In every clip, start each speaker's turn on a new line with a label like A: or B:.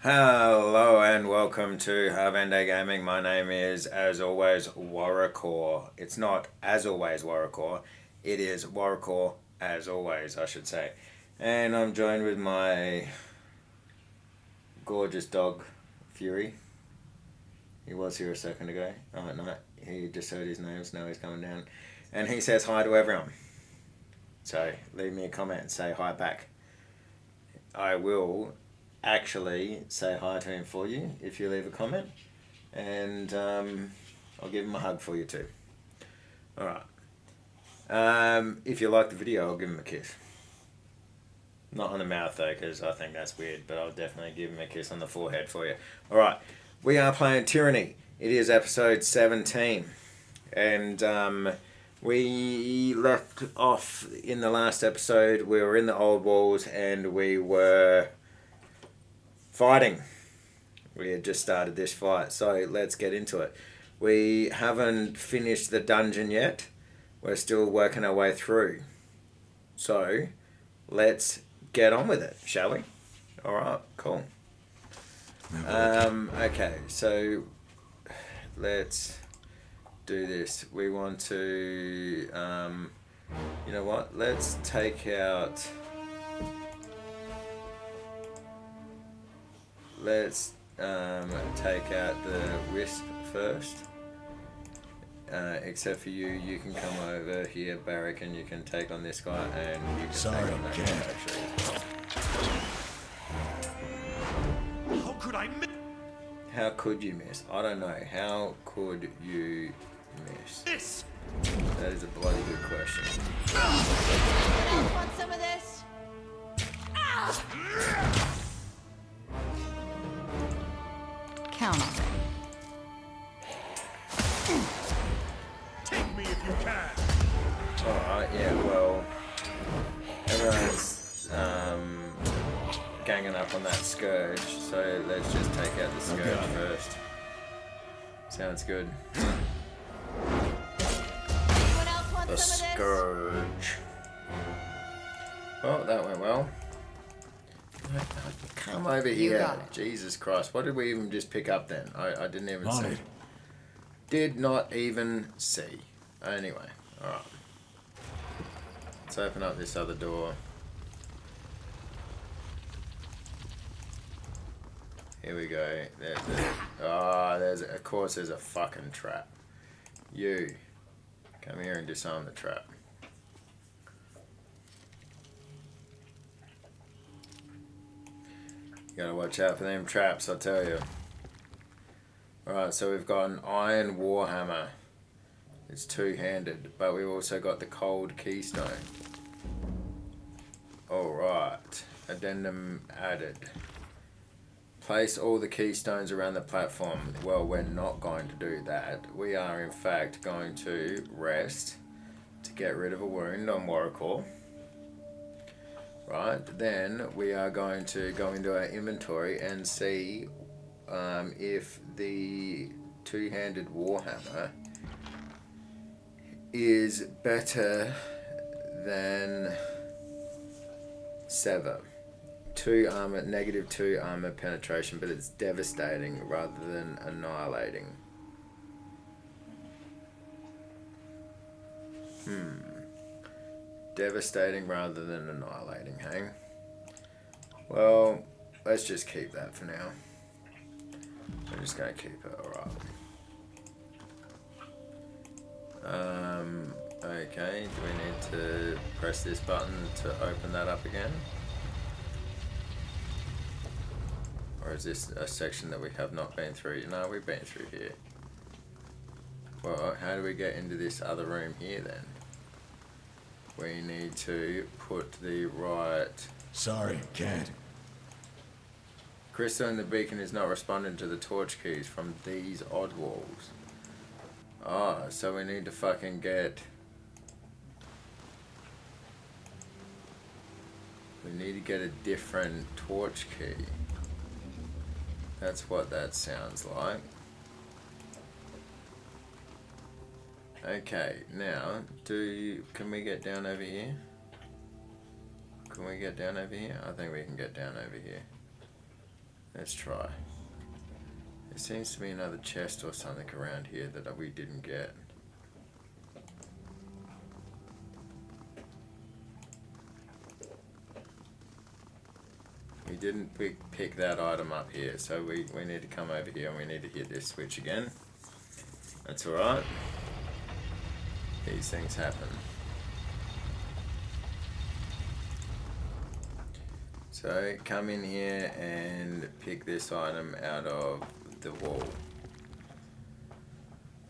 A: Hello and welcome to Harvende Gaming. My name is, as always, Warrior. It's not as always Warrior. It is Warrior as always, I should say. And I'm joined with my gorgeous dog, Fury. He was here a second ago. Oh no, he just heard his name, so now he's coming down. And he says hi to everyone. So leave me a comment and say hi back. I will actually say hi to him for you if you leave a comment, and I'll give him a hug for you too. Alright. If you like the video, I'll give him a kiss. Not on the mouth though, because I think that's weird, but I'll definitely give him a kiss on the forehead for you. Alright, we are playing Tyranny. It is episode 17, and we left off in the last episode. We were in the Oldwalls and we were fighting. We had just started this fight, so let's get into it. We haven't finished the dungeon yet. We're still working our way through. So let's get on with it, shall we? Alright, cool. Okay, so let's do this. We want to, you know what? Let's take out... Let's take out the wisp first. Except for you, you can come over here, Barrack, and you can take on this guy, and you can take on that guy, actually.
B: How could I miss?
A: How could you miss? I don't know. How could you miss?
B: This?
A: That is a bloody good question.
C: Anyone else want some of this? Count on it.
B: Take me if you can.
A: Alright, yeah, well, everyone's ganging up on that Scourge, so let's just take out the Scourge first. Sounds good.
C: Anyone else want
A: The
C: some of this?
A: Scourge. Well, that went well. Come over here.
C: got it.
A: Jesus Christ. What did we even just pick up then? I didn't even
D: On
A: see.
D: it.
A: Did not even see. Anyway, alright. Let's open up this other door. Here we go. Of course there's a fucking trap. You. Come here and disarm the trap. You gotta watch out for them traps, I tell you. Alright, so we've got an iron warhammer. It's two-handed, but we've also got the cold keystone. Alright, addendum added. Place all the keystones around the platform. Well, we're not going to do that. We are in fact going to rest to get rid of a wound on Warrior. Right, then we are going to go into our inventory and see if the two-handed warhammer is better than Sever. 2 armor, -2 armor penetration, but it's devastating rather than annihilating. Devastating rather than annihilating, hey? Well, let's just keep that for now. I'm just going to keep it, alright. Okay, do we need to press this button to open that up again? Or is this a section that we have not been through? No, we've been through here. Well, how do we get into this other room here then? We need to put the right...
D: Sorry, can't.
A: Crystal in the beacon is not responding to the torch keys from these Oldwalls. Ah, so we need to fucking get... We need to get a different torch key. That's what that sounds like. Okay, now, can we get down over here? Can we get down over here? I think we can get down over here. Let's try. There seems to be another chest or something around here that we didn't get. We didn't pick that item up here, so we need to come over here and we need to hit this switch again. That's alright. These things happen. So come in here and pick this item out of the wall.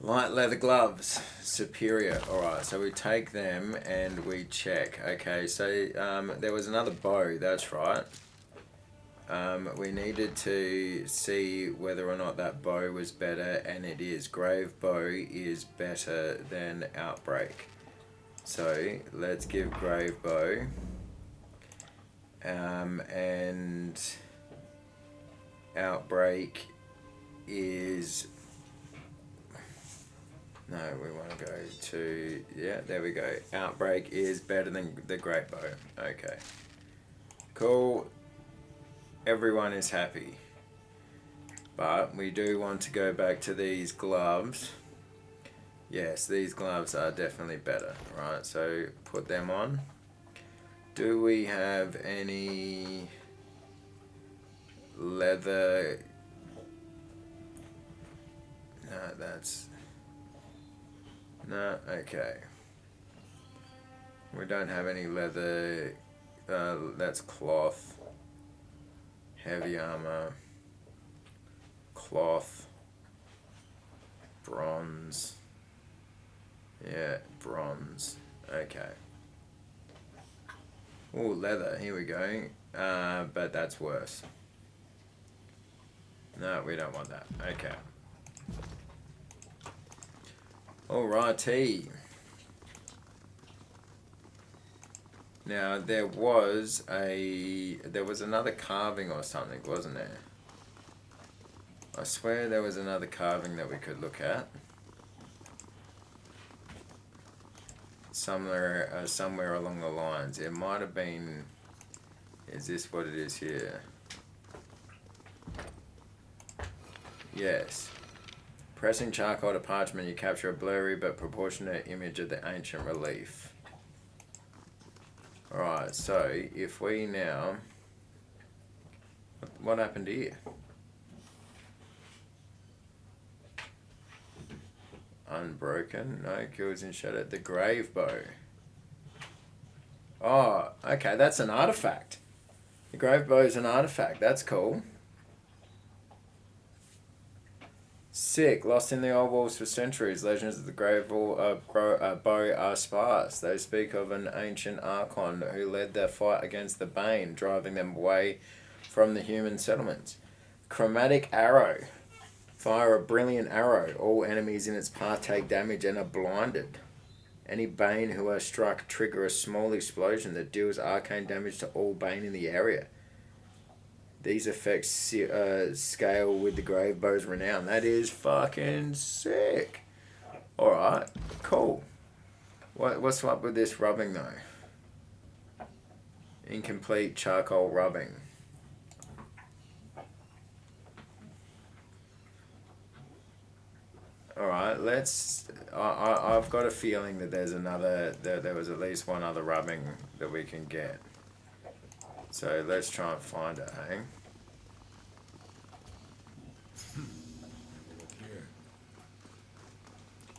A: Light leather gloves, superior. Alright, so we take them and we check. Okay, so there was another bow, that's right. We needed to see whether or not that bow was better, and it is. Grave bow is better than outbreak. So let's give grave bow. And outbreak is... No, we want to go to... Yeah, there we go. Outbreak is better than the great bow. Okay. Cool. Everyone is happy. But we do want to go back to these gloves. Yes, these gloves are definitely better. Right, so put them on. Do we have any leather? No, that's... No, okay. We don't have any leather. That's cloth. Heavy armor. Cloth. Bronze. Yeah, bronze. Okay. Oh, leather. Here we go. But that's worse. No, we don't want that. Okay. Alrighty. Now there was another carving or something, wasn't there? I swear there was another carving that we could look at. Somewhere along the lines. It might have been... Is this what it is here? Yes. Pressing charcoal to parchment, you capture a blurry but proportionate image of the ancient relief. Alright, so if we now... What happened here? Unbroken, no, kills in shadow. The grave bow. Oh, okay, that's an artifact. The grave bow is an artifact, that's cool. Sick, lost in the Oldwalls for centuries. Legends of the grave bow are sparse. They speak of an ancient archon who led their fight against the Bane, driving them away from the human settlements. Chromatic arrow. Fire a brilliant arrow. All enemies in its path take damage and are blinded. Any Bane who are struck trigger a small explosion that deals arcane damage to all Bane in the area. These effects scale with the grave bow's renown. That is fucking sick. Alright, cool. What's up with this rubbing though? Incomplete charcoal rubbing. Alright, let's... I've got a feeling that there's another... There was at least one other rubbing that we can get. So let's try and find it, hey?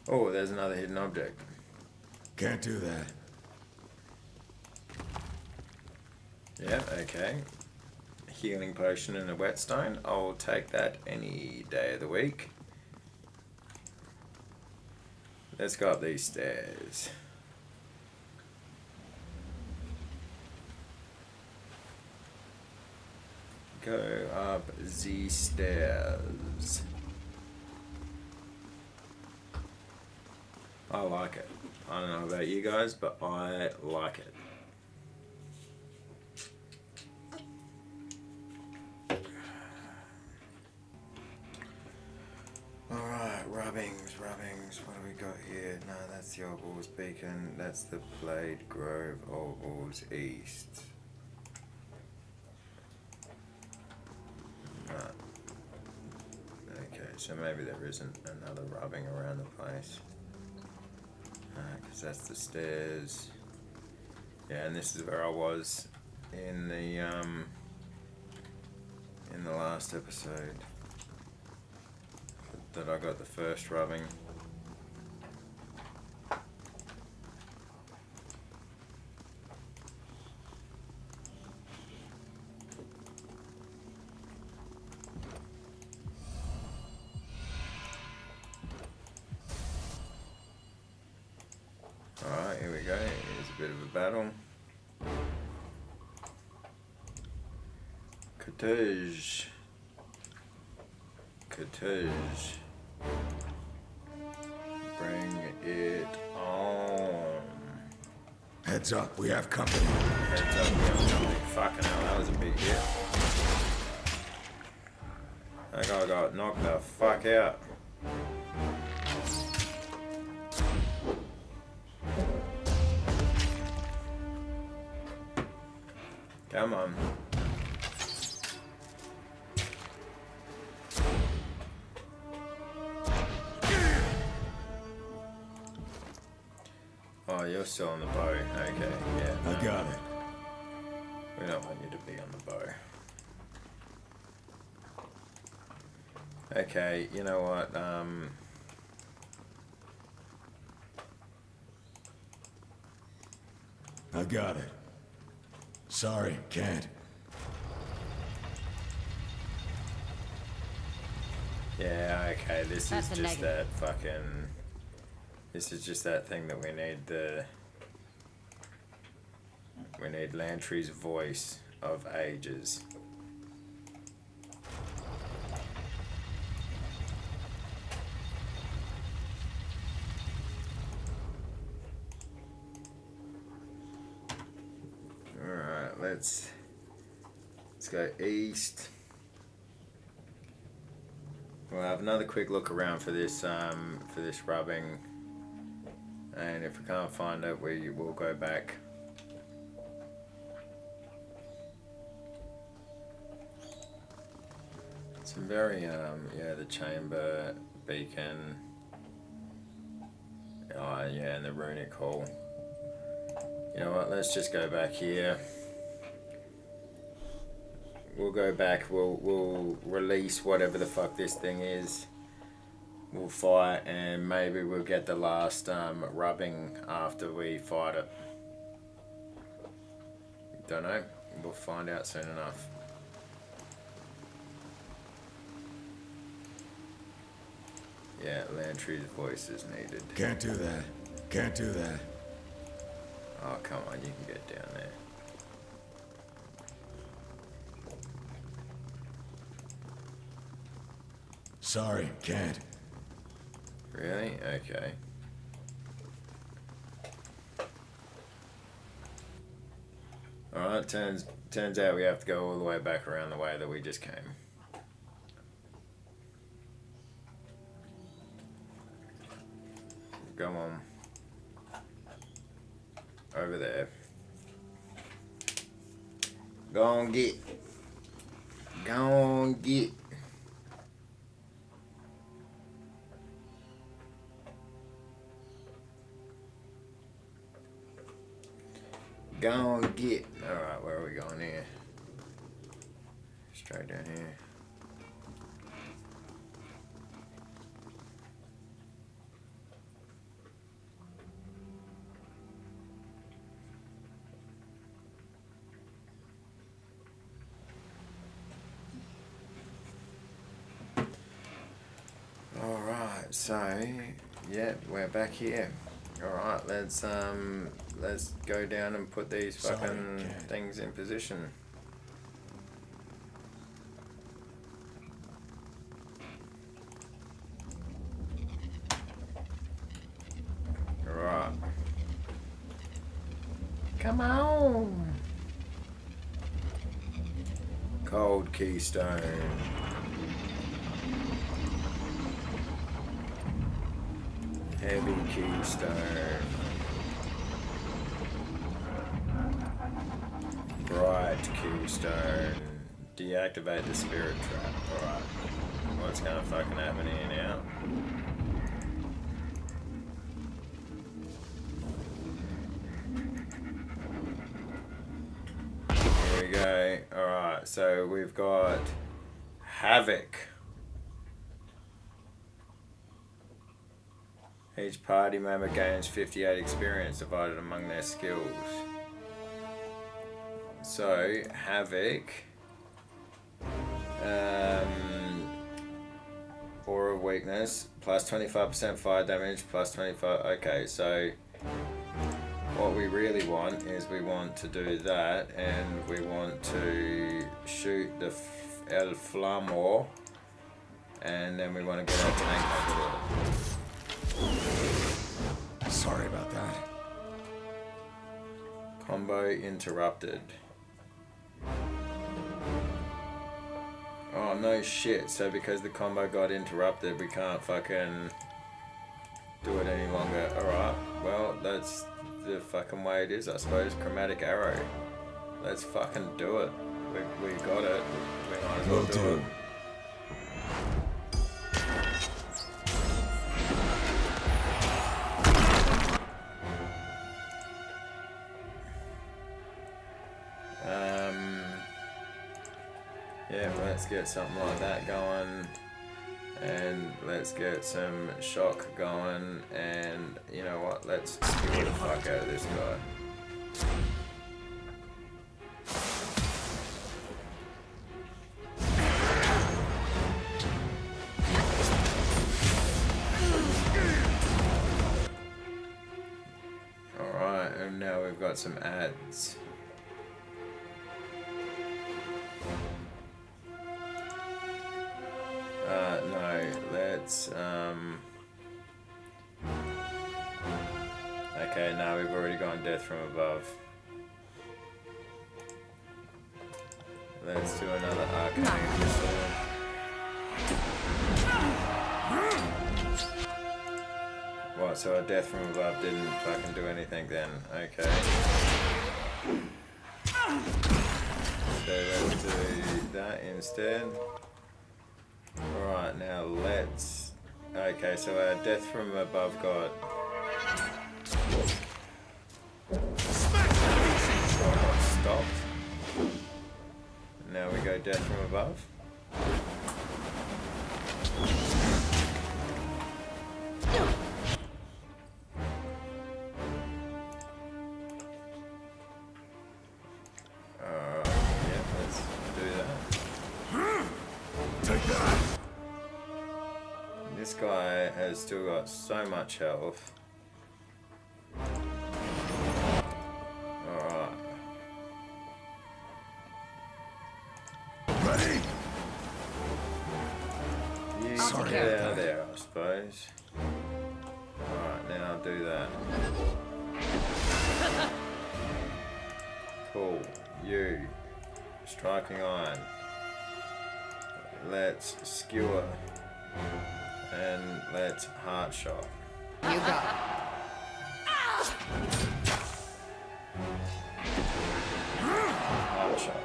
A: Oh, there's another hidden object.
B: Can't do that.
A: Yeah, okay. Healing potion and a whetstone. I'll take that any day of the week. Let's go up these stairs. Go up the stairs. I like it. I don't know about you guys, but I like it. Alright, rubbings. What do we got here? No, that's the Oldwalls beacon. That's the Blade Grove, Oldwalls East. No. so maybe there isn't another robbing around the place. Because that's the stairs. Yeah, and this is where I was in the last episode that I got the first rubbing. Alright, here we go. Here's a bit of a battle. Cortege. Bring it on.
B: Heads up, we have company.
A: Heads up, we have company. Fucking hell, that was a big hit. That guy got knocked the fuck out. Come on. Oh, you're still on the bow. Okay, yeah.
B: I got it.
A: We don't want you to be on the bow. Okay, you know what?
B: I got it. Sorry, can't.
A: Yeah, okay, this
C: That's
A: is
C: a
A: just
C: negative.
A: that fucking... This is just that thing that we need We need Lantry's voice of ages. Alright, let's go east. We'll have another quick look around for this rubbing, and if we can't find it, we will go back. Some very yeah, the chamber beacon. Oh yeah, and the runic hall. You know what? Let's just go back here. We'll go back. We'll release whatever the fuck this thing is. We'll fight, and maybe we'll get the last rubbing after we fight it. Don't know. We'll find out soon enough. Yeah, Lantry's voice is needed.
B: Can't do that. Can't do that.
A: Oh, come on, you can get down there.
B: Sorry, can't.
A: Really? Okay. Alright, turns out we have to go all the way back around the way that we just came. Go on. Over there. Go on, get. Go on, get. Go on, get. Alright, where are we going here? Straight down here. Alright, so yeah, we're back here. Alright, let's go down and put these fucking things in position. Alright. Come on! Cold keystone. Heavy keystone. Bright keystone. deactivate the spirit trap. Alright. What's gonna fucking happen here now? Here we go. Alright, so we've got Havoc. Each party member gains 58 experience divided among their skills. So, Havoc. Aura weakness. Plus 25% fire damage. Plus 25. Okay, so what we really want is we want to do that. And we want to shoot the El Flamor. And then we want to get our tank onto it.
B: Sorry about that.
A: Combo interrupted. Oh no shit, so because the combo got interrupted we can't fucking do it any longer. Alright, well that's the fucking way it is I suppose. Chromatic arrow. Let's fucking do it. We got it. We might as well do it. Yeah, let's get something like that going, and let's get some shock going, and you know what, let's skewer the fuck out of this guy. Alright, and now we've got some ads. No, let's, okay, now we've already gone death from above. Let's do another arcane missile. What, so a death from above didn't fucking do anything then? Okay. So let's do that instead. Alright, now let's... Okay, so our death from above got... stopped. Now we go death from above. Yeah, let's do that.
B: Take that.
A: This guy has still got so much health. Alright.
B: Ready?
A: You
B: Sorry
A: get
B: about
A: out of
B: that.
A: there, I suppose. Alright, now I'll do that. Cool. You. Striking iron. Let's skewer. And let's heart shot.
C: You got it.
A: Heart shot.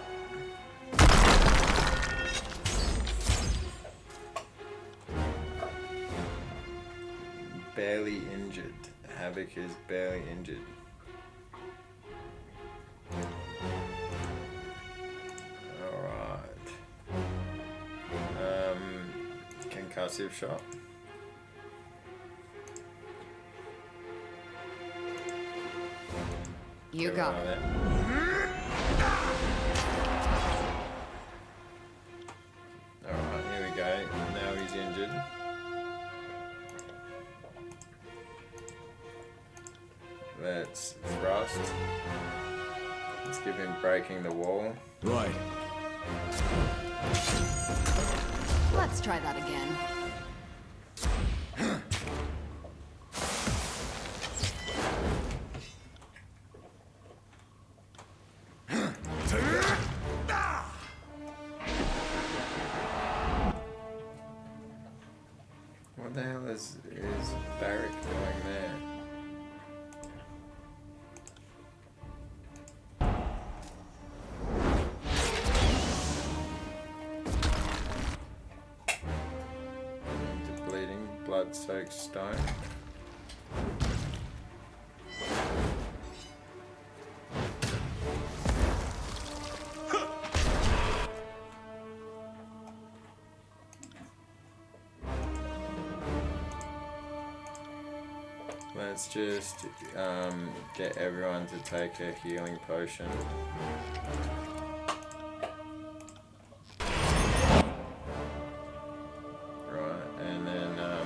A: Barely injured. Havoc is barely injured. Alright. Concussive shot.
C: You got it.
A: Alright, here we go. Now he's injured. Let's thrust. Let's give him breaking the wall.
B: Right.
C: Let's try that again.
B: Take that.
A: What the hell is Barrick doing there? blood-soaked stone. Let's just get everyone to take a healing potion. Right, and then yeah,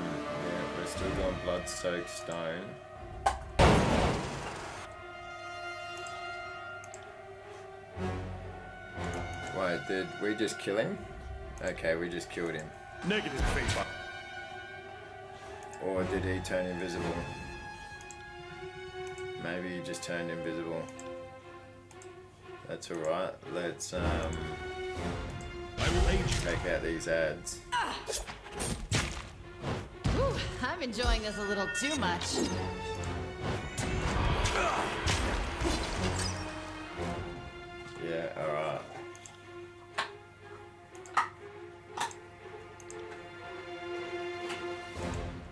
A: we're still doing blood-soaked stone. Wait, did we just kill him? Okay, we just killed him.
B: Negative feedback.
A: Or did he turn invisible? Maybe he just turned invisible. That's alright. Let's
B: I will aid you.
A: take out these ads.
C: Ooh, I'm enjoying this a little too much.
A: Yeah, alright.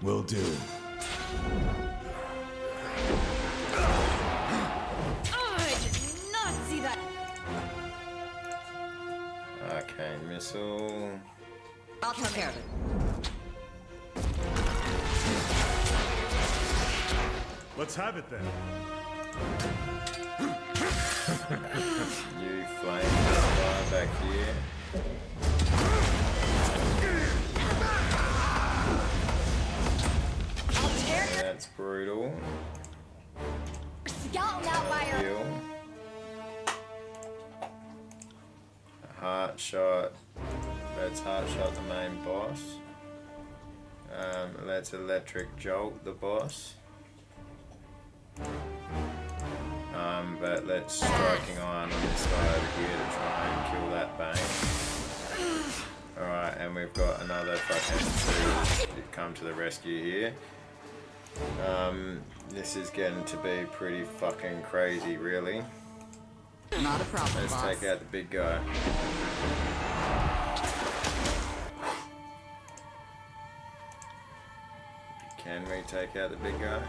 B: Will do.
C: Oh, I did not see that.
A: Arcane missile.
C: I'll take care of it.
B: Let's have it then.
A: You flame fire back here.
C: I'll tear your
A: That's brutal.
C: skeleton out by your...
A: Heal. Heart shot. Let's heart shot the main boss. Let's electric jolt the boss. But let's striking iron on this guy over here to try and kill that Bane. Alright, and we've got another fucking two come to the rescue here. This is getting to be pretty fucking crazy, really.
C: Not a problem,
A: Let's
C: boss.
A: take out the big guy. Can we take out the big guy?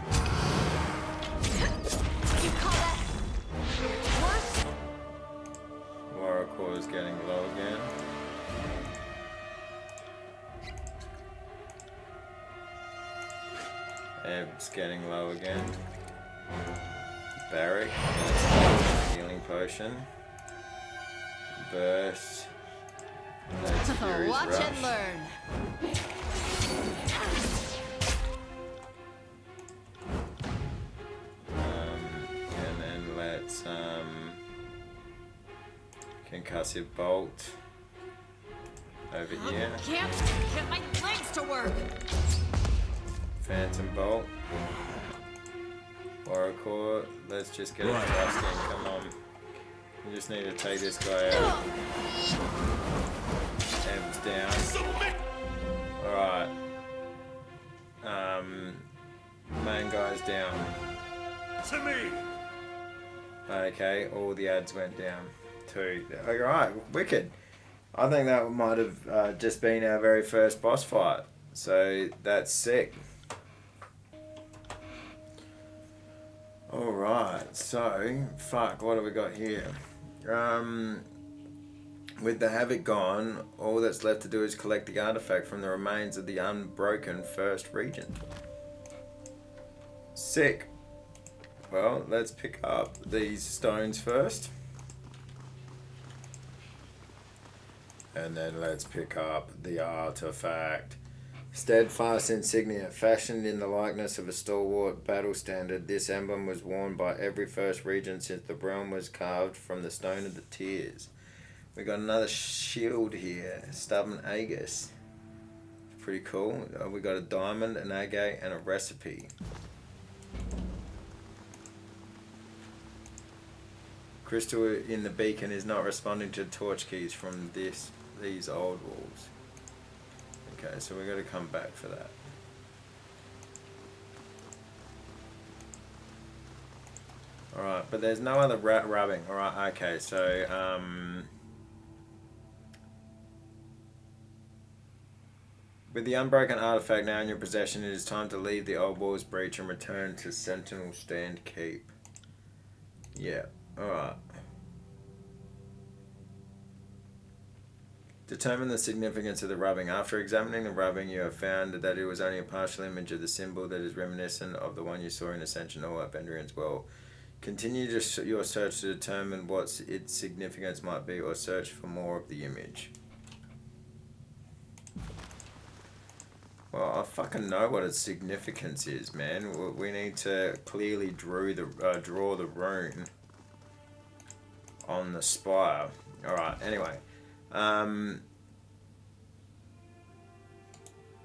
C: You call that... What?
A: Warrior is getting low again. Eb's getting low again. Barrick, healing potion. Burst. That's Fury's
C: Watch
A: Rush.
C: and learn.
A: And then let's concussive bolt over here.
C: Can't get my legs to work.
A: Phantom bolt. Oracle. Let's just get a thrust in. Come on. We just need to take this guy out. M's down. Alright. Main guy's down.
B: To me.
A: Okay, all the ads went down. Two. Alright, wicked. I think that might have just been our very first boss fight. So that's sick. Alright, so, fuck, what have we got here? With the Havoc gone, all that's left to do is collect the artifact from the remains of the unbroken first region. Sick. Well, let's pick up these stones first. And then let's pick up the artifact. Steadfast insignia, fashioned in the likeness of a stalwart battle standard, this emblem was worn by every first regent since the realm was carved from the stone of the tears. We got another shield here, stubborn Aegis. Pretty cool. We got a diamond, an agate, and a recipe. Crystal in the beacon is not responding to torch keys from these old walls. Okay, so we got to come back for that. Alright, but there's no other rubbing. Alright, okay, so With the unbroken artifact now in your possession, it is time to leave the Old Walls breach and return to Sentinel Stand Keep. Yeah, alright. Determine the significance of the rubbing. After examining the rubbing, you have found that it was only a partial image of the symbol that is reminiscent of the one you saw in Ascension Hall at Bendrian's Well. Continue your search to determine what its significance might be, or search for more of the image. Well, I fucking know what its significance is, man. We need to clearly draw the rune on the spire. Alright, anyway.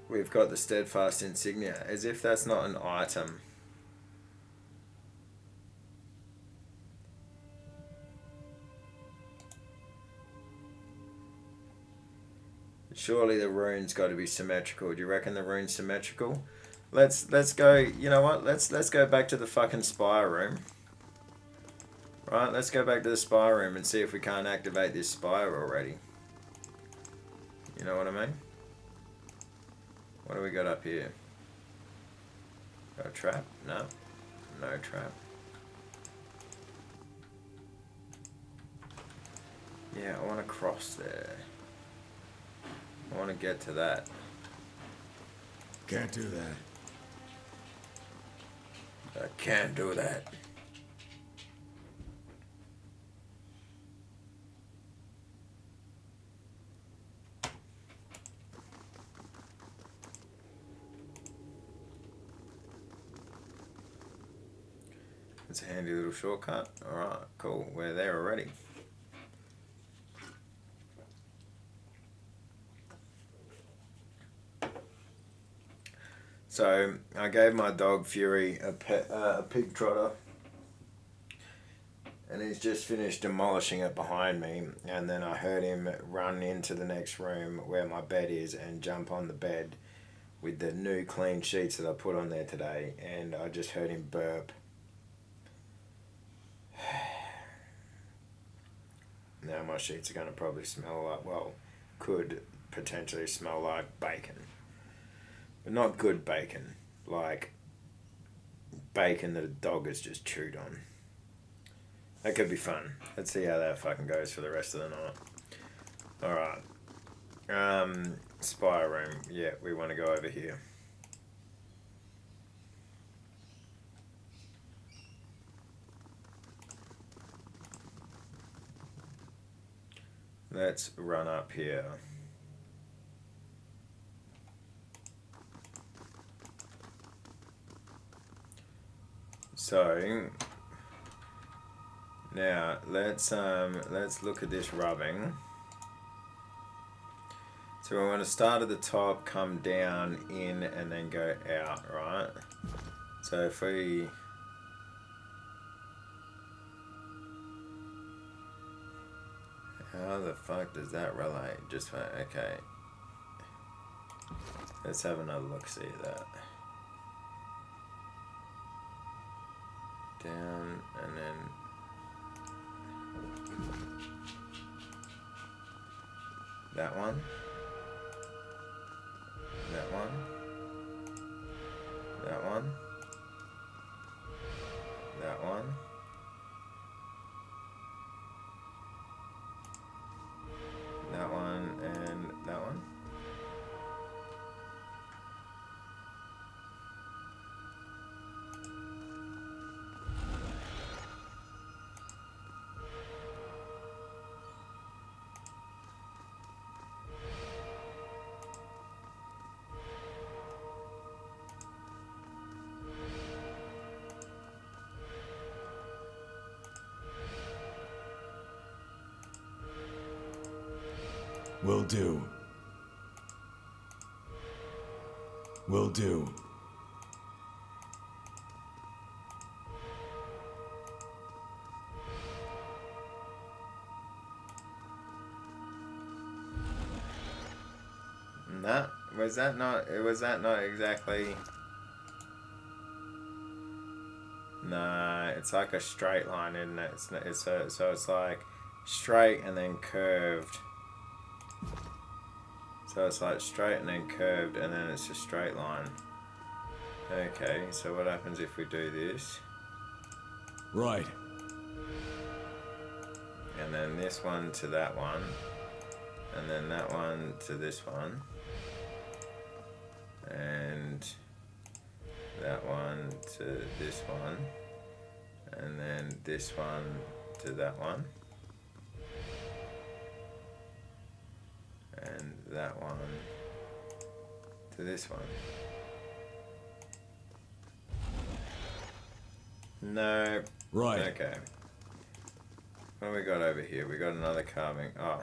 A: We've got the steadfast insignia, as if that's not an item. Surely the rune's got to be symmetrical. Do you reckon the rune's symmetrical? Let's go. You know what? Let's go back to the fucking spire room. Right, let's go back to the spire room and see if we can't activate this spire already. You know what I mean? What do we got up here? Got a trap? No. No trap. Yeah, I want to cross there. I want to get to that.
B: Can't do that.
A: I can't do that. It's a handy little shortcut. Alright, cool. We're there already. So, I gave my dog Fury a pig trotter. And he's just finished demolishing it behind me. And then I heard him run into the next room where my bed is and jump on the bed with the new clean sheets that I put on there today. And I just heard him burp. Now my sheets are going to probably smell like, well, could potentially smell like bacon. But not good bacon. Like bacon that a dog has just chewed on. That could be fun. Let's see how that fucking goes for the rest of the night. Alright. Spire room. Yeah, we want to go over here. Let's run up here. So now let's look at this rubbing. So we want to start at the top, come down, in, and then go out, right? So if we how the fuck does that relate? Just okay. Let's have another look, see that. Down and then that one. That one. That one. That one. That one and that one.
B: Will do. Will do.
A: No, was that not exactly? No, it's like a straight line, isn't it? So it's like straight and then curved. So it's like straight and then curved and then it's a straight line. Okay, so what happens if we do this?
B: Right.
A: And then this one to that one. And then that one to this one. And that one to this one. And then this one to that one. And that one to this one. No.
B: Right.
A: Okay. What have we got over here? We got another carving. Oh.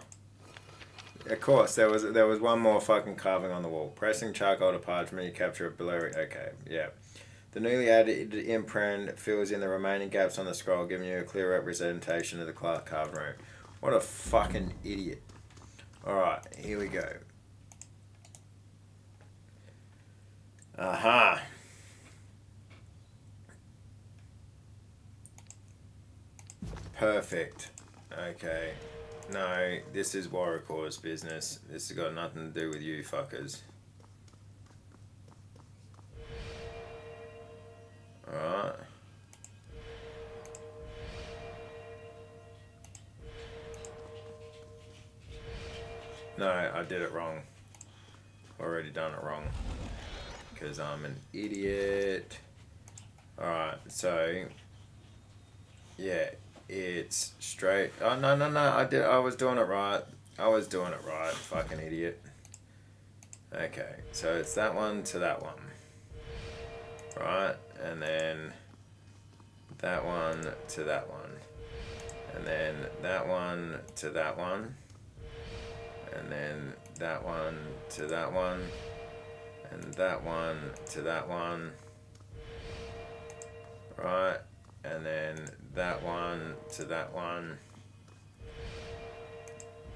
A: Of course, there was one more fucking carving on the wall. Pressing charcoal to parchment, you capture a blurry. Okay, yeah. The newly added imprint fills in the remaining gaps on the scroll, giving you a clear representation of the carving room. What a fucking idiot. Alright, here we go. Aha. Perfect. Okay. No, this is Warwick's business. This has got nothing to do with you fuckers. Alright. No, I did it wrong. Already done it wrong. Because I'm an idiot. Alright, so... Yeah, it's straight... Oh, no, I was doing it right. Fucking idiot. Okay, so it's that one to that one. Right, and then... That one to that one. And then that one to that one. And then that one to that one. And that one to that one. Right, and then that one to that one.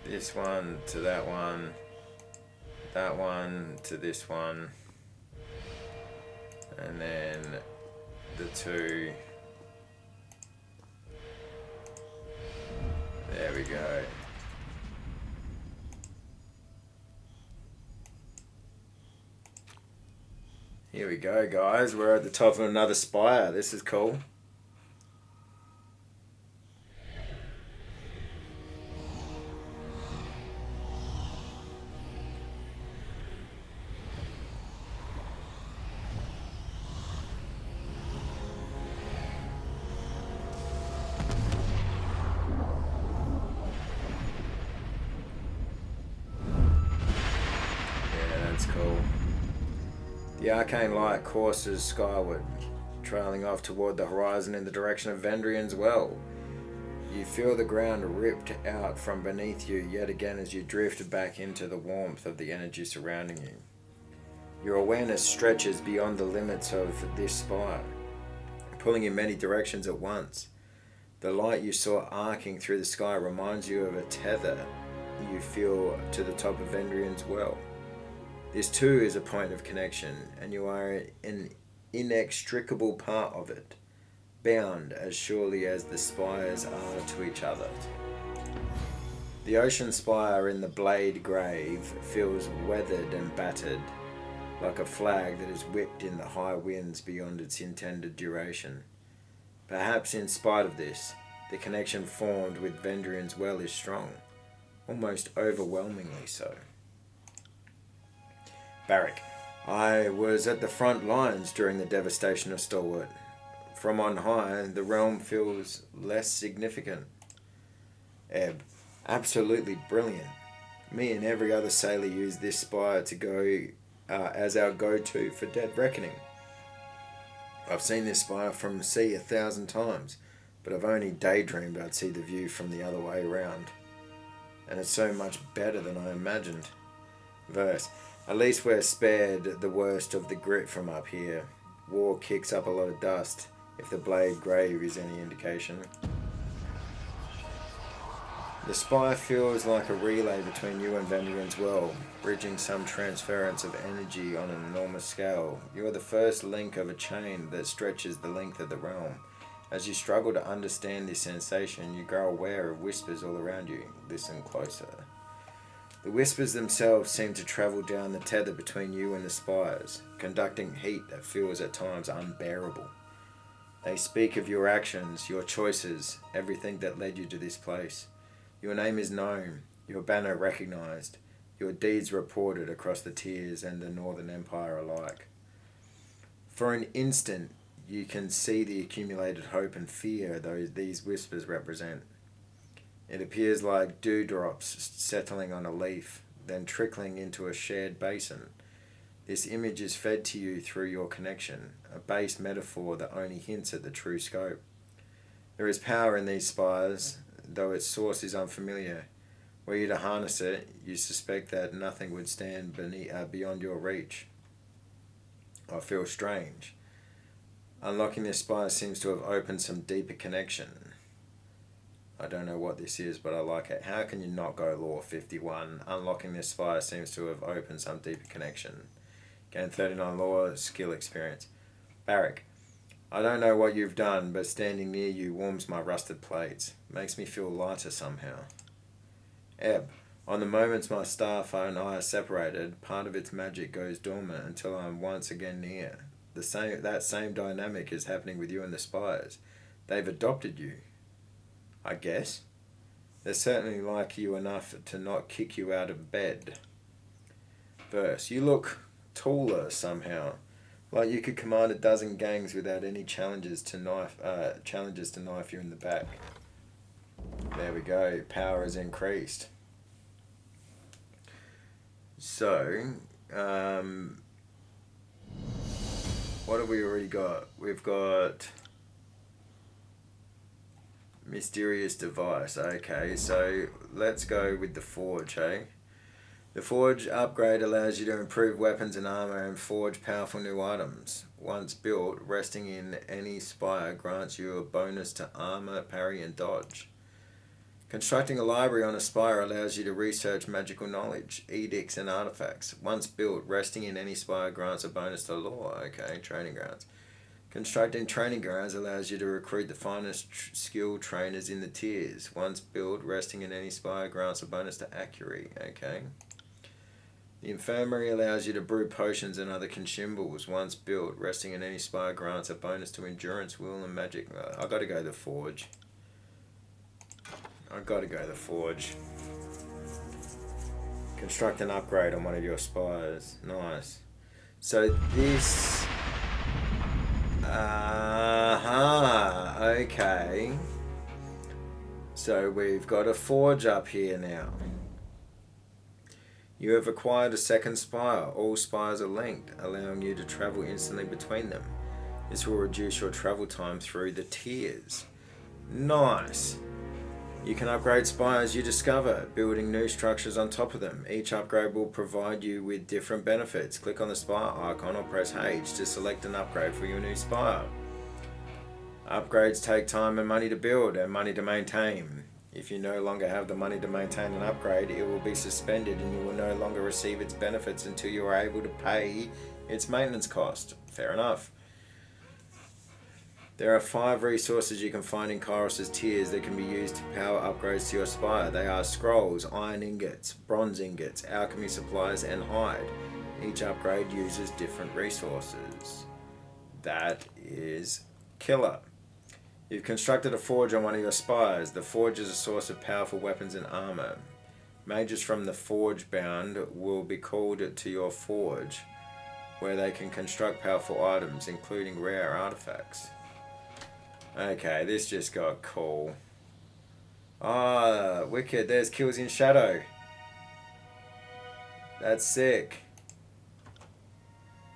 A: This one to that one. That one to this one. And then the two. There we go. Here we go, guys. We're at the top of another spire. This is cool. The arcane light courses skyward, trailing off toward the horizon in the direction of Vendrian's Well. You feel the ground ripped out from beneath you yet again as you drift back into the warmth of the energy surrounding you. Your awareness stretches beyond the limits of this spire, pulling in many directions at once. The light you saw arcing through the sky reminds you of a tether you feel to the top of Vendrian's Well. This too is a point of connection, and you are an inextricable part of it, bound as surely as the spires are to each other. The ocean spire in the Blade Grave feels weathered and battered, like a flag that is whipped in the high winds beyond its intended duration. Perhaps in spite of this, the connection formed with Vendrian's Well is strong, almost overwhelmingly so. Barrack. I was at the front lines during the devastation of Stalwart. From on high, the realm feels less significant. Ebb. Absolutely brilliant. Me and every other sailor use this spire to go as our go-to for Dead Reckoning. I've seen this spire from the sea 1,000 times, but I've only daydreamed I'd see the view from the other way around. And it's so much better than I imagined. Verse. At least we're spared the worst of the grit from up here. War kicks up a lot of dust, if the Blade Grave is any indication. The spire feels like a relay between you and Vendrian's Well, bridging some transference of energy on an enormous scale. You are the first link of a chain that stretches the length of the realm. As you struggle to understand this sensation, you grow aware of whispers all around you. Listen closer. The whispers themselves seem to travel down the tether between you and the spires, conducting heat that feels at times unbearable. They speak of your actions, your choices, everything that led you to this place. Your name is known, your banner recognized, your deeds reported across the tiers and the Northern Empire alike. For an instant, you can see the accumulated hope and fear these whispers represent. It appears like dewdrops settling on a leaf, then trickling into a shared basin. This image is fed to you through your connection, a base metaphor that only hints at the true scope. There is power in these spires, though its source is unfamiliar. Were you to harness it, you suspect that nothing would stand beyond your reach. I feel strange. Unlocking this spire seems to have opened some deeper connection. I don't know what this is, but I like it. How can you not go lore 51? Unlocking this spire seems to have opened some deeper connection. Gain 39 lore, skill experience. Barrack. I don't know what you've done, but standing near you warms my rusted plates. Makes me feel lighter somehow. Ebb. On the moments my staff and I are separated, part of its magic goes dormant until I am once again near. That same dynamic is happening with you and the Spires. They've adopted you. I guess. They certainly like you enough to not kick you out of bed. Verse. You look taller somehow. Like you could command a dozen gangs without any challenges to knife you in the back. There we go. Power is increased. So, what have we already got? We've got mysterious device. Okay, so let's go with the forge, hey? The forge upgrade allows you to improve weapons and armor and forge powerful new items. Once built, resting in any spire grants you a bonus to armor, parry, and dodge. Constructing a library on a spire allows you to research magical knowledge, edicts, and artifacts. Once built, resting in any spire grants a bonus to lore. Okay, training grounds. Constructing training grounds allows you to recruit the finest skilled trainers in the tiers. Once built, resting in any spire grants a bonus to accuracy. Okay. The infirmary allows you to brew potions and other consumables. Once built, resting in any spire grants a bonus to endurance, will, and magic. I gotta go the forge. Construct an upgrade on one of your spires. Nice. So this... okay. So we've got a forge up here now. You have acquired a second spire. All spires are linked, allowing you to travel instantly between them. This will reduce your travel time through the tiers. Nice. You can upgrade spires you discover, building new structures on top of them. Each upgrade will provide you with different benefits. Click on the spire icon or press H to select an upgrade for your new spire. Upgrades take time and money to build and money to maintain. If you no longer have the money to maintain an upgrade, it will be suspended and you will no longer receive its benefits until you are able to pay its maintenance cost. Fair enough. There are 5 resources you can find in Kairos' tiers that can be used to power upgrades to your spire. They are scrolls, iron ingots, bronze ingots, alchemy supplies, and hide. Each upgrade uses different resources. That is killer. You've constructed a forge on one of your spires. The forge is a source of powerful weapons and armor. Mages from the Forge Bound will be called to your forge, where they can construct powerful items, including rare artifacts. Okay, this just got cool. Ah, wicked. There's kills in shadow. That's sick.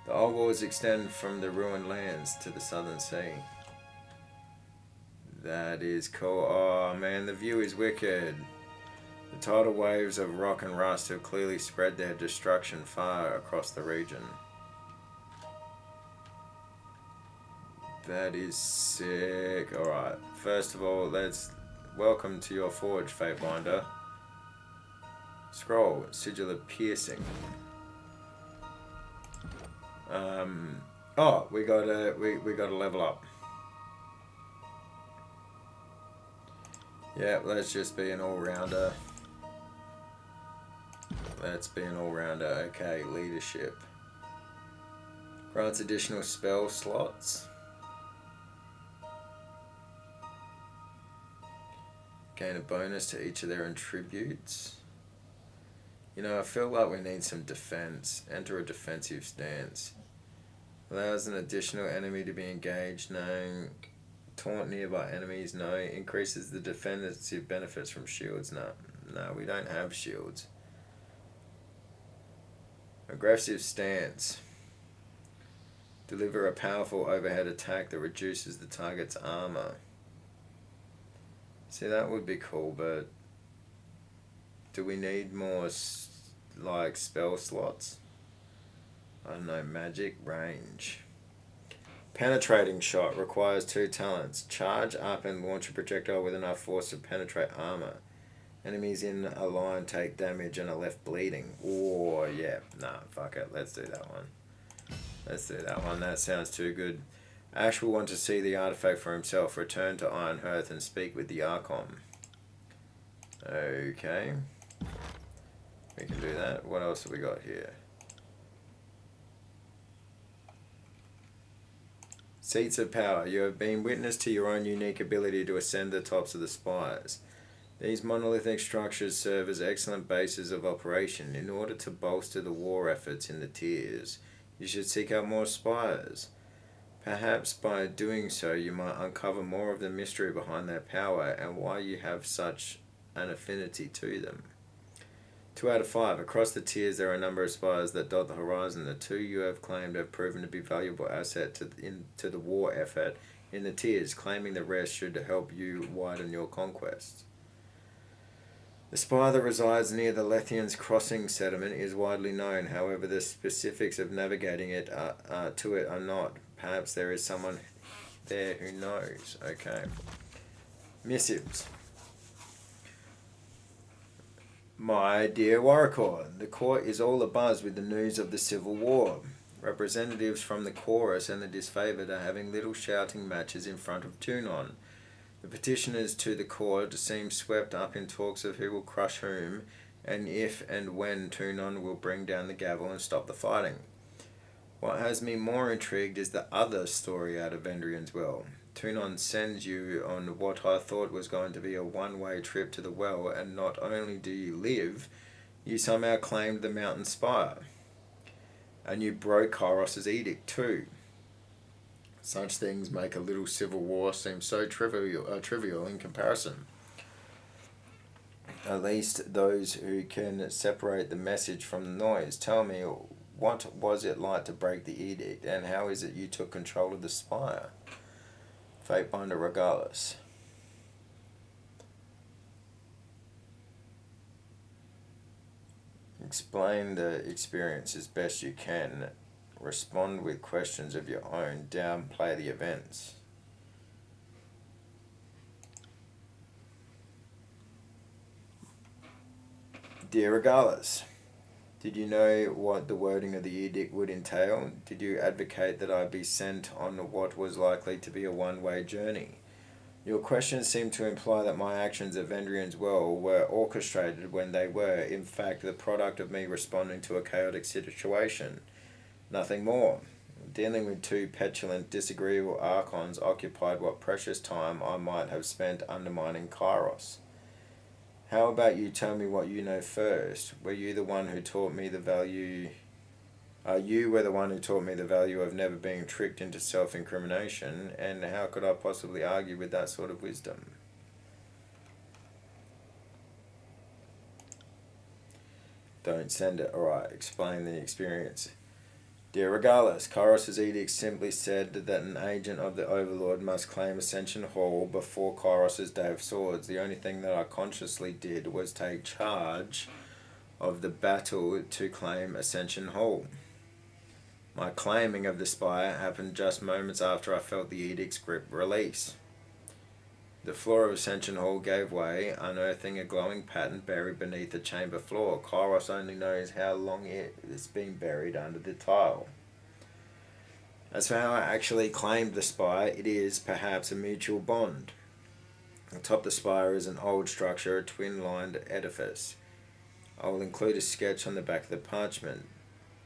A: The Oldwalls extend from the ruined lands to the southern sea. That is cool. Oh man, the view is wicked. The tidal waves of rock and rust have clearly spread their destruction far across the region. That is sick. Alright, first of all, let's welcome to your forge, Fatebinder. Scroll, sigil of piercing. Oh, we gotta level up. Yeah, let's just be an all-rounder. let's be an all-rounder. Okay, leadership. Grants additional spell slots. Gain a bonus to each of their attributes. You know, I feel like we need some defense. Enter a defensive stance. Allows an additional enemy to be engaged. No. Taunt nearby enemies. No. Increases the defensive benefits from shields. No. No, we don't have shields. Aggressive stance. Deliver a powerful overhead attack that reduces the target's armor. See, that would be cool, but do we need more like spell slots? I don't know. Magic range. Penetrating shot requires 2 talents. Charge up and launch a projectile with enough force to penetrate armor. Enemies in a line take damage and are left bleeding. Oh, yeah. Nah, fuck it. Let's do that one. Let's do that one. That sounds too good. Ash will want to see the artifact for himself. Return to Iron Hearth and speak with the Archon. Okay. We can do that. What else have we got here? Seats of power. You have been witness to your own unique ability to ascend the tops of the spires. These monolithic structures serve as excellent bases of operation. In order to bolster the war efforts in the tiers, you should seek out more spires. Perhaps by doing so you might uncover more of the mystery behind their power and why you have such an affinity to them. 2 out of 5. Across the tiers there are a number of spires that dot the horizon. The 2 you have claimed have proven to be valuable asset to the war effort in the tiers. Claiming the rest should help you widen your conquests. The spire that resides near the Lethian's Crossing settlement is widely known. However, the specifics of navigating it to it are not. Perhaps there is someone there who knows. Okay. Missives. My dear Warrior, the court is all abuzz with the news of the civil war. Representatives from the chorus and the disfavored are having little shouting matches in front of Tunon. The petitioners to the court seem swept up in talks of who will crush whom, and if and when Tunon will bring down the gavel and stop the fighting. What has me more intrigued is the other story out of Vendrian's Well. Tunon sends you on what I thought was going to be a one-way trip to the well, and not only do you live, you somehow claimed the mountain spire. And you broke Kairos' edict too. Such things make a little civil war seem so trivial in comparison. At least those who can separate the message from the noise. Tell me, what was it like to break the edict, and how is it you took control of the spire? Fatebinder regardless. Explain the experience as best you can. Respond with questions of your own. Downplay the events. Dear Regalas, did you know what the wording of the edict would entail? Did you advocate that I be sent on what was likely to be a one-way journey? Your questions seem to imply that my actions at Vendrian's Well were orchestrated when they were, in fact, the product of me responding to a chaotic situation. Nothing more. Dealing with 2 petulant, disagreeable Archons occupied what precious time I might have spent undermining Kairos. How about you tell me what you know first? Were you the one who taught me the value... You were the one who taught me the value of never being tricked into self-incrimination, and how could I possibly argue with that sort of wisdom? Don't send it. Alright, explain the experience. Dear Regalas, Kairos' edict simply said that an agent of the Overlord must claim Ascension Hall before Kairos' Day of Swords. The only thing that I consciously did was take charge of the battle to claim Ascension Hall. My claiming of the spire happened just moments after I felt the edict's grip release. The floor of Ascension Hall gave way, unearthing a glowing pattern buried beneath the chamber floor. Kairos only knows how long it's been buried under the tile. As for how I actually claimed the spire, it is perhaps a mutual bond. Atop the spire is an old structure, a twin-lined edifice. I will include a sketch on the back of the parchment.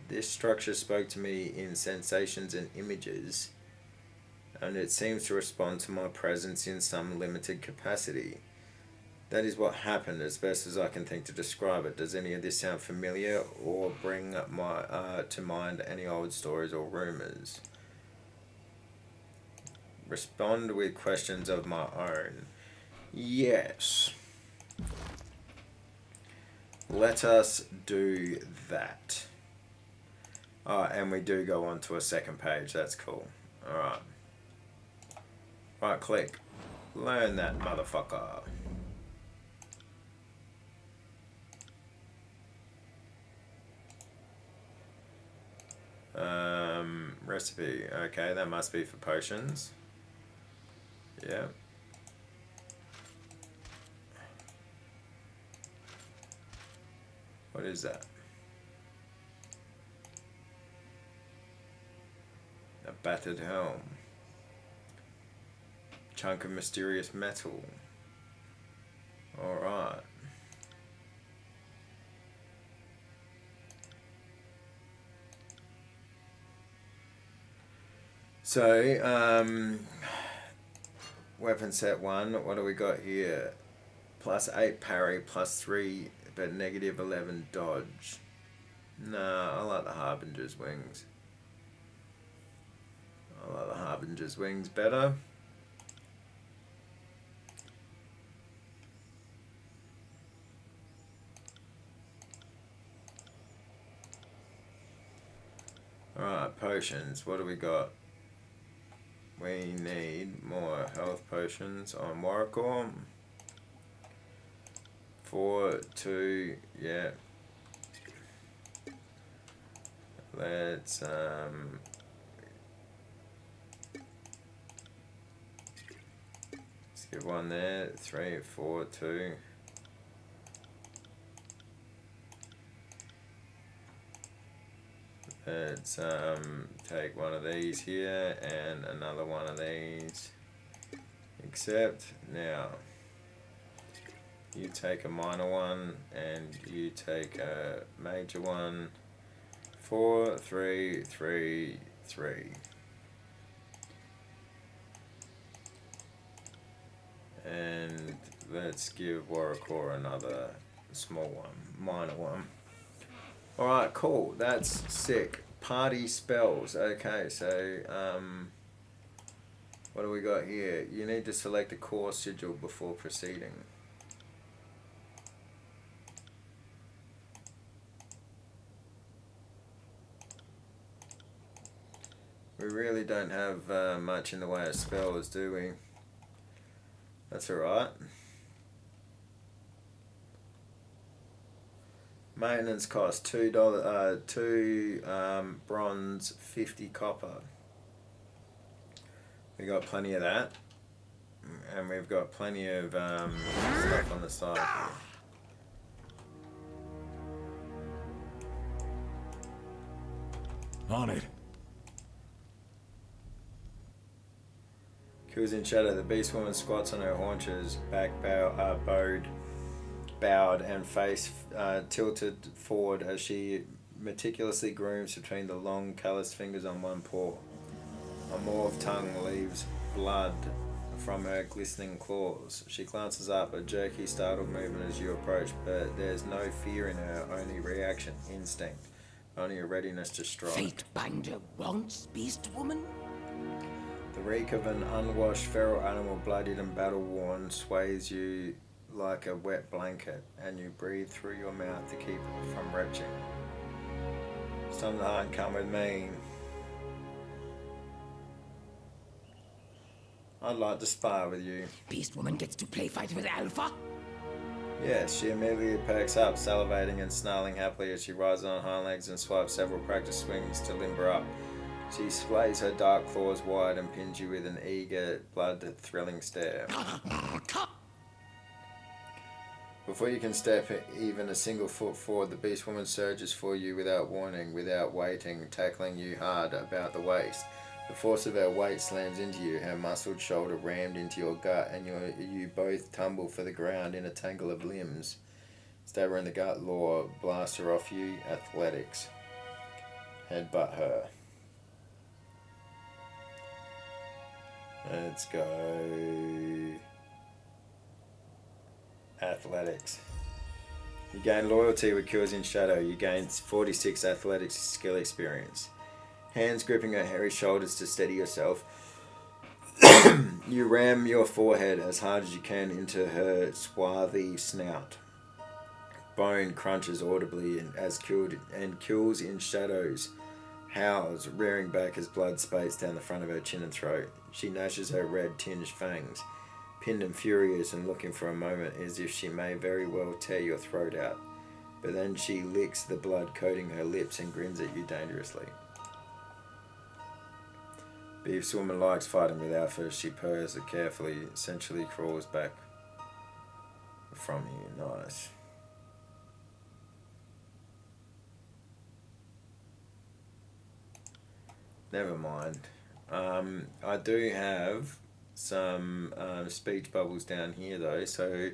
A: This structure spoke to me in sensations and images, and it seems to respond to my presence in some limited capacity. That is what happened, as best as I can think to describe it. Does any of this sound familiar, or bring to mind any old stories or rumors? Respond with questions of my own. Yes. Let us do that. Oh, and we do go on to a second page. That's cool. Alright. Right click. Learn that motherfucker. Recipe. Okay, that must be for potions. Yeah. What is that? A battered helm. Chunk of mysterious metal. Alright. So, weapon set 1, what do we got here? +8 parry, +3, but -11 dodge. Nah, I like the Harbinger's wings. I like the Harbinger's wings better. Alright, potions. What do we got? We need more health potions on Warrior. 4, 2, yeah. Let's give one there. 3, 4, 2. Let's take one of these here and another one of these. Except now you take a minor one and you take a major one. 4, 3, 3, 3. And let's give Warrior another small one, minor one. Alright, cool. That's sick. Party spells. Okay, so what do we got here? You need to select a core sigil before proceeding. We really don't have much in the way of spells, do we? That's alright. Maintenance cost $2, 2 bronze, 50 copper. We got plenty of that, and we've got plenty of stuff on the side here.
B: On it.
A: Kills in shadow. The beast woman squats on her haunches, back bowed and face tilted forward as she meticulously grooms between the long calloused fingers on one paw. A mauve tongue leaves blood from her glistening claws. She glances up, a jerky, startled movement as you approach, but there's no fear in her, only reaction, instinct, only a readiness to strike.
D: Fatebinder wants beast woman?
A: The reek of an unwashed feral animal, bloodied and battle-worn, sways you like a wet blanket, and you breathe through your mouth to keep it from retching. Some of the hunt, come with me. I'd like to spar with you.
D: Beast woman gets to play fight with Alpha?
A: Yes, she immediately perks up, salivating and snarling happily as she rises on hind legs and swipes several practice swings to limber up. She splays her dark claws wide and pins you with an eager, blood-thrilling stare. Before you can step even a single foot forward, the beast woman surges for you without warning, without waiting, tackling you hard about the waist. The force of her weight slams into you, her muscled shoulder rammed into your gut, and you both tumble for the ground in a tangle of limbs. Stab her in the gut. Law. Blast her off you. Athletics. Headbutt her. Let's go. Athletics. You gain loyalty with Cures in Shadow. You gain 46 athletics skill experience. Hands gripping her hairy shoulders to steady yourself. You ram your forehead as hard as you can into her swarthy snout. Bone crunches audibly as Kills in Shadows howls, rearing back as blood spates down the front of her chin and throat. She gnashes her red-tinged fangs, pinned and furious and looking for a moment as if she may very well tear your throat out. But then she licks the blood coating her lips and grins at you dangerously. Beef's woman likes fighting with alpha. She purrs carefully, essentially crawls back from you. Nice. Never mind. I do have some speech bubbles down here though, so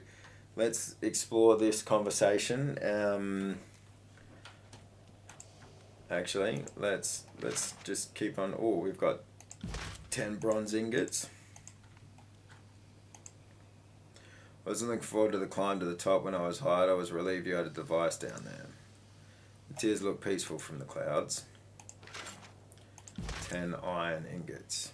A: let's explore this conversation. Actually, let's just keep on. Oh, we've got 10 bronze ingots. I wasn't looking forward to the climb to the top when I was hired. I was relieved you had a device down there. The tears look peaceful from the clouds. 10 iron ingots.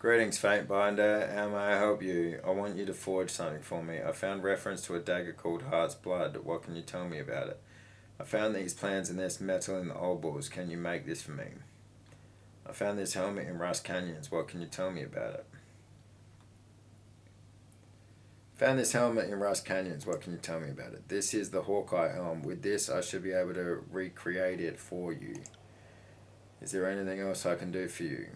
A: Greetings, Fate Binder. How may I help you? I want you to forge something for me. I found reference to a dagger called Heart's Blood. What can you tell me about it? I found these plans and there's metal in the Oldwalls. Can you make this for me? I found this helmet in Rust Canyons. What can you tell me about it? Found this helmet in Rust Canyons. What can you tell me about it? This is the Hawkeye helm. With this, I should be able to recreate it for you. Is there anything else I can do for you?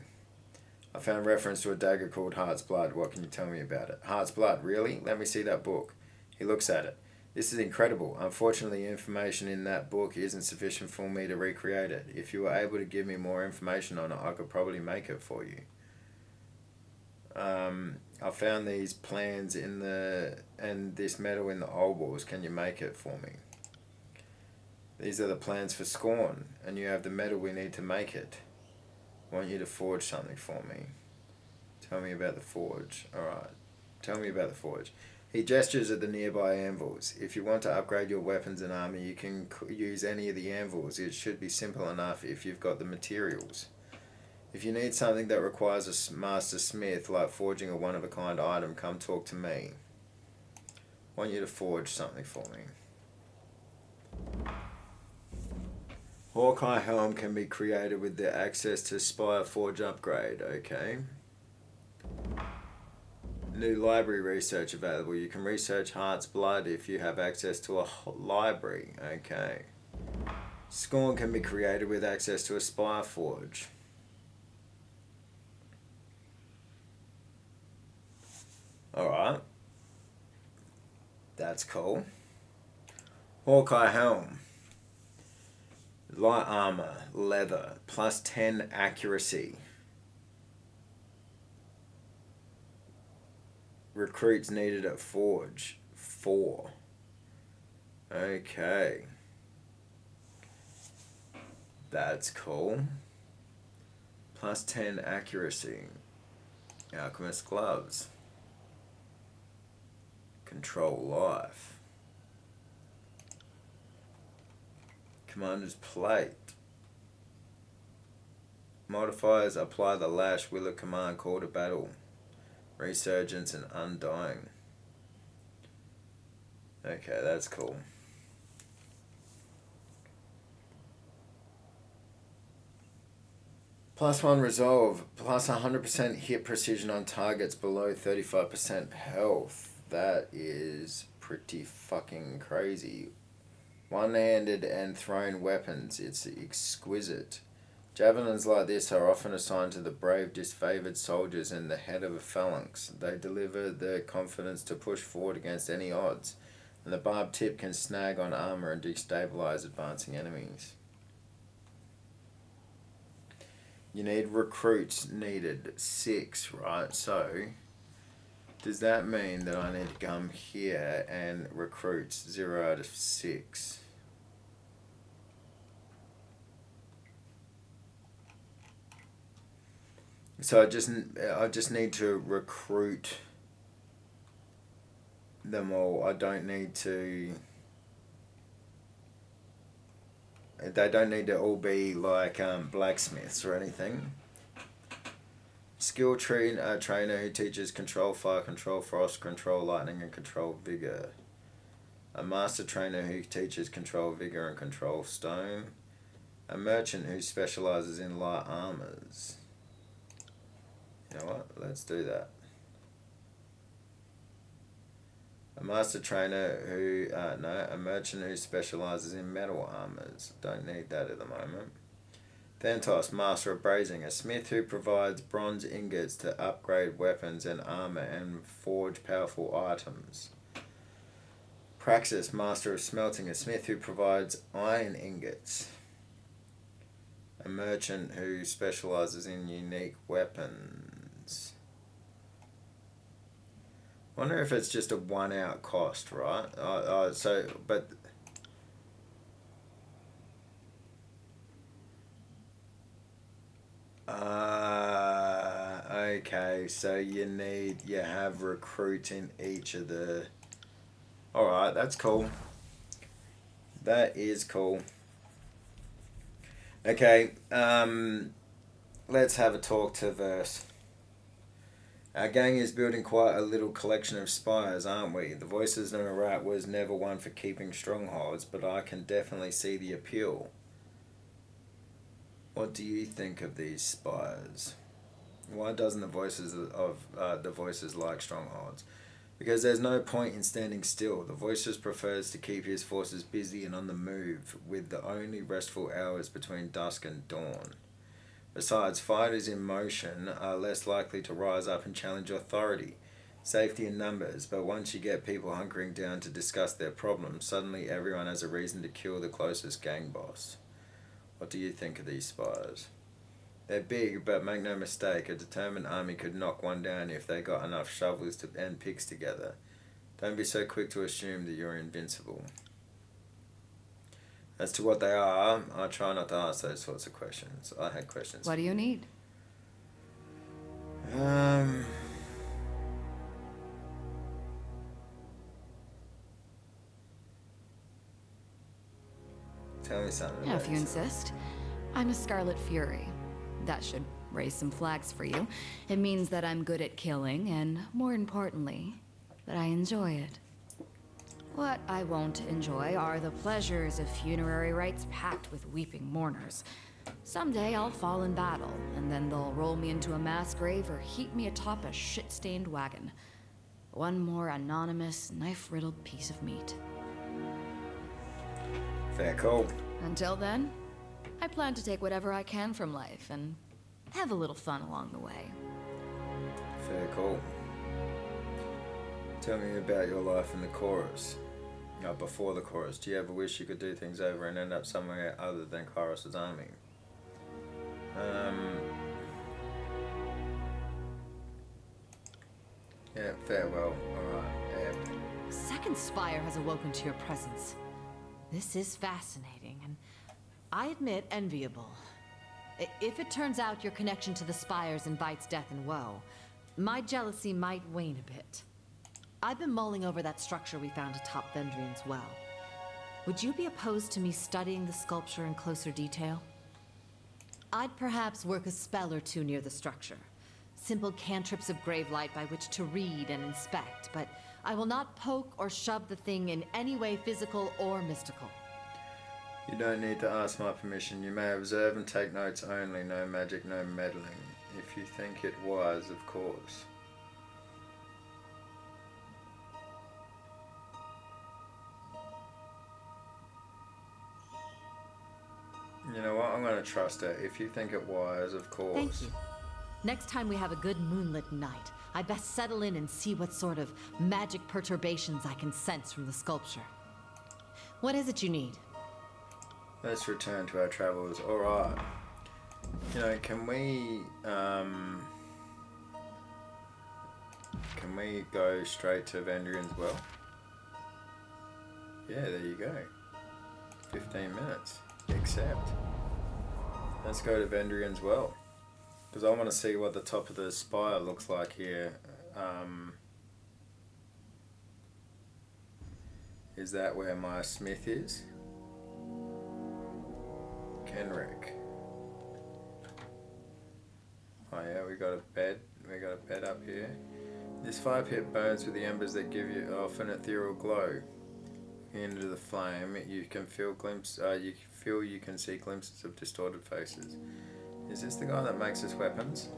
A: I found reference to a dagger called Heart's Blood. What can you tell me about it? Heart's Blood, really? Let me see that book. He looks at it. This is incredible. Unfortunately, information in that book isn't sufficient for me to recreate it. If you were able to give me more information on it, I could probably make it for you. I found these plans and this metal in the Oldwalls. Can you make it for me? These are the plans for Scorn, and you have the metal we need to make it. I want you to forge something for me. Tell me about the forge. Alright. Tell me about the forge. He gestures at the nearby anvils. If you want to upgrade your weapons and armor, you can use any of the anvils. It should be simple enough if you've got the materials. If you need something that requires a master smith, like forging a one-of-a-kind item, come talk to me. I want you to forge something for me. Hawkeye helm can be created with the access to Spire Forge upgrade. Okay. New library research available. You can research Heart's Blood if you have access to a library. Okay. Scorn can be created with access to a Spire Forge. Alright. That's cool. Hawkeye helm. Light armor, leather, plus 10 accuracy. Recruits needed at Forge, 4. Okay. That's cool. Plus 10 accuracy. Alchemist gloves. Control life. Commander's plate. Modifiers apply the lash, will a command call to battle. Resurgence and undying. Okay, that's cool. Plus 1 resolve, plus 100% hit precision on targets below 35% health. That is pretty fucking crazy. One-handed and thrown weapons, it's exquisite. Javelins like this are often assigned to the brave, disfavored soldiers and the head of a phalanx. They deliver the confidence to push forward against any odds, and the barbed tip can snag on armor and destabilize advancing enemies. You need recruits needed 6, right? So, does that mean that I need to come here and recruits 0 out of 6? So I just need to recruit them all. I don't need to. They don't need to all be like blacksmiths or anything. Skill trainer who teaches control fire, control frost, control lightning, and control vigor. A master trainer who teaches control vigor and control stone. A merchant who specializes in light armors. You know what? Let's do that. A master trainer who, a merchant who specializes in metal armors. Don't need that at the moment. Thantos, master of brazing. A smith who provides bronze ingots to upgrade weapons and armor and forge powerful items. Praxis, master of smelting. A smith who provides iron ingots. A merchant who specializes in unique weapons. Wonder if it's just a 1 out cost, right? Okay, so you have recruit in each of the. Alright, that's cool. That is cool. Okay, let's have a talk to Verse. Our gang is building quite a little collection of spires, aren't we? The Voices in Iraq was never one for keeping strongholds, but I can definitely see the appeal. What do you think of these spires? Why doesn't the Voices like strongholds? Because there's no point in standing still. The Voices prefers to keep his forces busy and on the move, with the only restful hours between dusk and dawn. Besides, fighters in motion are less likely to rise up and challenge authority. Safety in numbers, but once you get people hunkering down to discuss their problems, suddenly everyone has a reason to kill the closest gang boss. What do you think of these spires? They're big, but make no mistake, a determined army could knock one down if they got enough shovels and picks together. Don't be so quick to assume that you're invincible. As to what they are, I try not to ask those sorts of questions. I had questions.
C: What do you need?
A: Tell me something.
C: Yeah, if you insist. I'm a Scarlet Fury. That should raise some flags for you. It means that I'm good at killing, and more importantly, that I enjoy it. What I won't enjoy are the pleasures of funerary rites packed with weeping mourners. Someday I'll fall in battle, and then they'll roll me into a mass grave or heap me atop a shit-stained wagon. One more anonymous, knife-riddled piece of meat.
A: Fair call.
C: Until then, I plan to take whatever I can from life and have a little fun along the way.
A: Fair call. Tell me about your life in the chorus. Before the chorus, do you ever wish you could do things over and end up somewhere other than Chorus's army? Yeah, farewell. Alright, yeah.
E: Second Spire has awoken to your presence. This is fascinating, and I admit enviable. If it turns out your connection to the Spires invites death and woe, my jealousy might wane a bit. I've been mulling over that structure we found atop Vendrian's well. Would you be opposed to me studying the sculpture in closer detail? I'd perhaps work a spell or two near the structure. Simple cantrips of gravelight by which to read and inspect, but I will not poke or shove the thing in any way physical or mystical.
A: You don't need to ask my permission. You may observe and take notes only. No magic, no meddling. If you think it wise, of course. You know what? I'm going to trust her. If you think it wise, of course.
E: Thank you. Next time we have a good moonlit night, I'd best settle in and see what sort of magic perturbations I can sense from the sculpture. What is it you need?
A: Let's return to our travels. Alright. You know, can we go straight to Vendrian's Well? Yeah, there you go. 15 minutes. Accept. Let's go to Vendrian's Well. Because I want to see what the top of the spire looks like here. Is that where my smith is? Kenrick. Oh yeah, we got a bed. We got a bed up here. This fire pit burns with the embers that give you off an ethereal glow. Into the flame, you can feel you can see glimpses of distorted faces. Is this the guy that makes us weapons?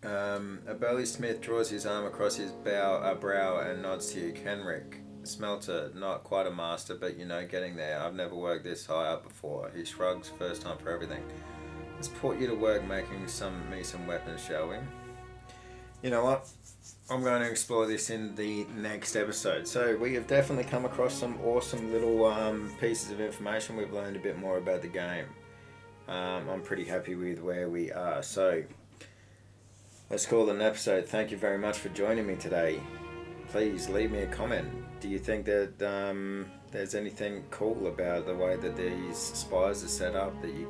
A: A burly smith draws his arm across his brow and nods to you. Kenrick, smelter, not quite a master, but you know, getting there. I've never worked this high up before. He shrugs, first time for everything. Let's put you to work making me some weapons, shall we? You know what? I'm going to explore this in the next episode. So we have definitely come across some awesome little pieces of information. We've learned a bit more about the game. I'm pretty happy with where we are. So let's call it an episode. Thank you very much for joining me today. Please leave me a comment. Do you think that there's anything cool about the way that these spires are set up, that you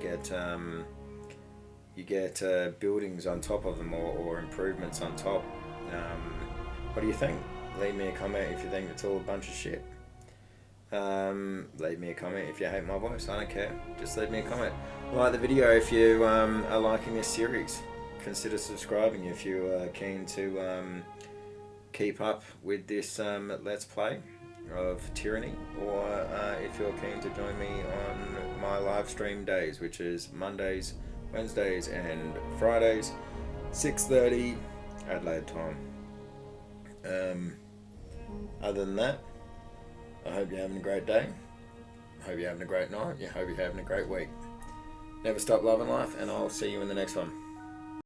A: get buildings on top of them or improvements on top? What do you think? Leave me a comment if you think it's all a bunch of shit. Leave me a comment if you hate my voice. I don't care. Just leave me a comment. Like the video if you are liking this series. Consider subscribing if you are keen to keep up with this Let's Play of Tyranny, or if you're keen to join me on my live stream days, which is Mondays, Wednesdays and Fridays, 6:30 Adelaide time. Other than that, I hope you're having a great day. I hope you're having a great night. I hope you're having a great week. Never stop loving life, and I'll see you in the next one.